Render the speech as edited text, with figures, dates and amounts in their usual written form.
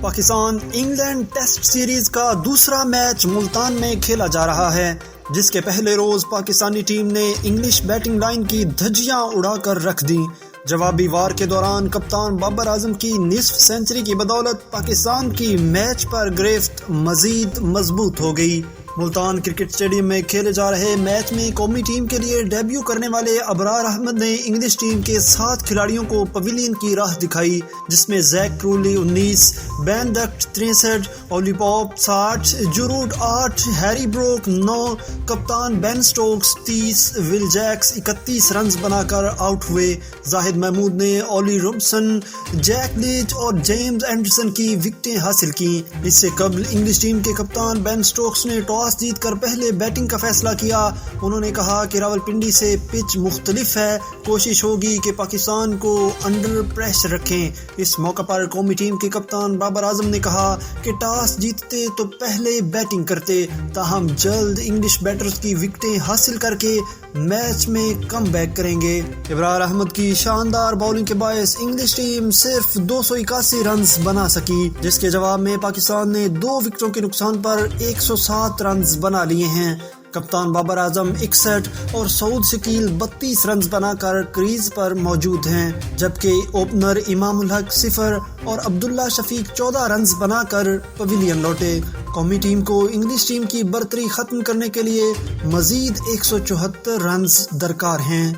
Pakistan England test series کا دوسرا match Multan میں کھیلا جا رہا ہے، جس کے پہلے روز پاکستانی ٹیم نے انگلش بیٹنگ لائن کی دھجیاں اڑا کر رکھ دیں۔ جوابی وار کے دوران کپتان بابر اعظم کی نصف سنچری کی بدولت پاکستان کی میچ پر گرفت مزید مضبوط ہو گئی۔ ملتان کرکٹ اسٹیڈیم میں کھیلے جا رہے میچ میں قومی ٹیم کے لیے ڈیبیو کرنے والے ابرار احمد نے انگلش ٹیم کے 7 کھلاڑیوں کو پویلین کی راہ دکھائی، جس میں زیک کرولی 19، بین ڈکٹ 63، اولی پوپ 60، جروڈ 8، ہیری بروک 9، کپتان بین سٹوکس 30، ول جیکس 31 رنز بنا کر آؤٹ ہوئے۔ زاہد محمود نے اولی روبسن، جیک لیچ اور جیمز اینڈرسن کی وکٹیں حاصل کیں۔ اس سے قبل انگلش ٹیم کے کپتان بین سٹوکس نے ٹاس جیت کر پہلے بیٹنگ کا فیصلہ کیا۔ انہوں نے کہا کہ راولپنڈی سے پچ مختلف ہے، کوشش ہوگی کہ پاکستان کو انڈر پریشر رکھیں۔ اس موقع پر قومی ٹیم کے کپتان بابر اعظم نے کہا کہ ٹاس جیتتے تو پہلے بیٹنگ کرتے، تاہم جلد انگلش بیٹرز کی وکٹیں حاصل کر کے میچ میں کم بیک کریں گے۔ ابرار احمد کی شاندار بولنگ کے باعث انگلش ٹیم صرف 281 رنز بنا سکی، جس کے جواب میں پاکستان نے 2 وکٹوں کے نقصان پر 107 رنز بنا لیے ہیں۔ کپتان بابر اعظم 61 اور سعود شکیل 32 رنز بنا کر کریز پر موجود ہیں، جبکہ اوپنر امام الحق 0 اور عبداللہ شفیق 14 رنز بنا کر پویلین لوٹے۔ قومی ٹیم کو انگلش ٹیم کی برتری ختم کرنے کے لیے مزید 174 رنز درکار ہیں۔